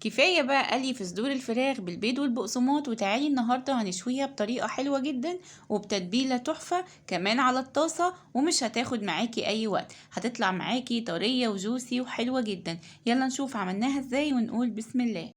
كفاية بقى قلي في صدور الفراخ بالبيض والبقسماط، وتعالي النهاردة هنشويها بطريقة حلوة جدا وبتتبيلة تحفة كمان على الطاسة، ومش هتاخد معاكي اي وقت، هتطلع معاكي طرية وجوسي وحلوة جدا. يلا نشوف عملناها ازاي ونقول بسم الله.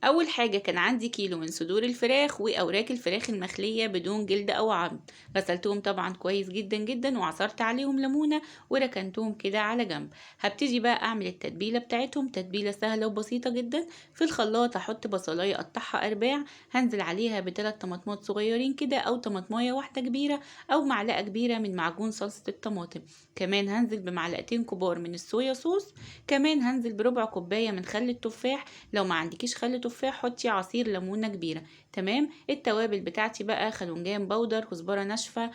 اول حاجه كان عندي كيلو من صدور الفراخ واوراق الفراخ المخليه بدون جلد او عظم. غسلتهم طبعا كويس جدا جدا وعصرت عليهم ليمونه وركنتهم كده على جنب. هبتدي بقى اعمل التتبيله بتاعتهم، تتبيله سهله وبسيطه جدا. في الخلاط هحط بصلايه اقطعها ارباع، هنزل عليها بثلاث طماطمات صغيرين كده او طماطمايه واحده كبيره او معلقه كبيره من معجون صلصه الطماطم. كمان هنزل بمعلقتين كبار من الصويا صوص. كمان هنزل بربع كوبايه من خل التفاح، لو ما عندكيش خل تفاح حطي عصير ليمونه كبيره. تمام. التوابل بتاعتي بقى خلنجان بودر، كزبره ناشفه،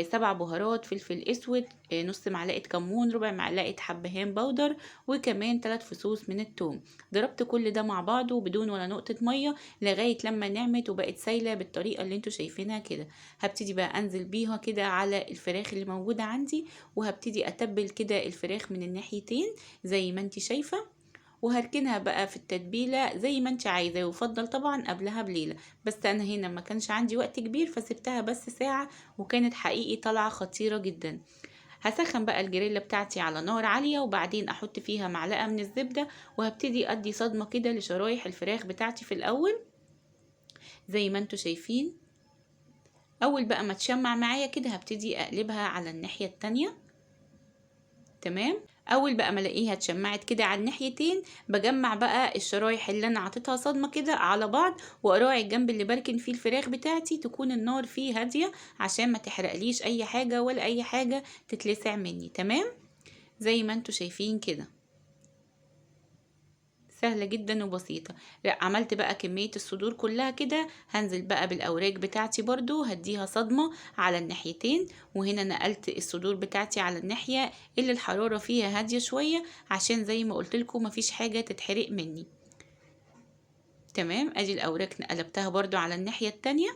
7 بهارات، فلفل اسود، نص معلقه كمون، ربع معلقه حبهان بودر، وكمان 3 فصوص من الثوم. ضربت كل ده مع بعضه بدون ولا نقطه ميه لغايه لما نعمت وبقت سايله بالطريقه اللي انتوا شايفينها كده. هبتدي بقى انزل بيها كده على الفراخ اللي موجوده عندي، وهبتدي اتبل كده الفراخ من الناحيتين زي ما انت شايفه، وهركنها بقى في التتبيله زي ما انت عايزه، يفضل طبعا قبلها بليله. بس انا هنا ما كانش عندي وقت كبير فسبتها بس ساعه، وكانت حقيقي طالعه خطيره جدا. هسخن بقى الجريلا بتاعتي على نار عاليه، وبعدين احط فيها معلقه من الزبده، وهبتدي ادي صدمه كده لشرايح الفراخ بتاعتي في الاول زي ما انتوا شايفين. اول بقى ما تشمع معايا كده هبتدي اقلبها على الناحيه التانية. تمام. اول بقى ما الاقيها اتشمعت كده على الناحيتين، بجمع بقى الشرايح اللي انا عطيتها صدمه كده على بعض، واراعي الجنب اللي بركن فيه الفراخ بتاعتي تكون النار فيه هاديه عشان ما تحرقليش اي حاجه ولا اي حاجه تتلسع مني. تمام. زي ما انتوا شايفين كده، سهلة جدا وبسيطة. عملت بقى كمية الصدور كلها كده، هنزل بقى بالأوراق بتاعتي برضو هديها صدمة على الناحيتين. وهنا نقلت الصدور بتاعتي على الناحية اللي الحرارة فيها هادية شوية عشان زي ما قلتلكم مفيش حاجة تتحرق مني. تمام. ادي الاوراق قلبتها برضو على الناحية التانية،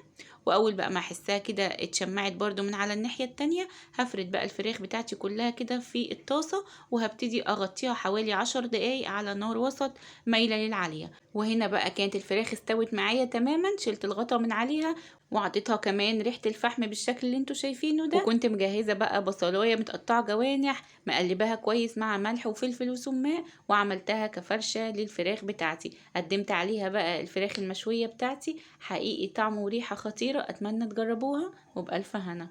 واول بقى ما احسها كده اتشمعت برضو من على الناحية التانية، هفرد بقى الفراخ بتاعتي كلها كده في الطاسة، وهبتدي اغطيها حوالي 10 دقايق على نار وسط مايلة للعالية. وهنا بقى كانت الفراخ استوت معايا تماما، شلت الغطا من عليها وعطيتها كمان ريحة الفحم بالشكل اللي انتوا شايفينه ده. وكنت مجهزة بقى بصلاية متقطعة جوانح، مقلباها كويس مع ملح وفلفل وسماق، وعملتها كفرشة للفراخ بتاعتي. قدمت عليها بقى الفراخ المشوية بتاعتي، حقيقي طعم وريحة خطيرة، اتمنى تجربوها وبألف هنا.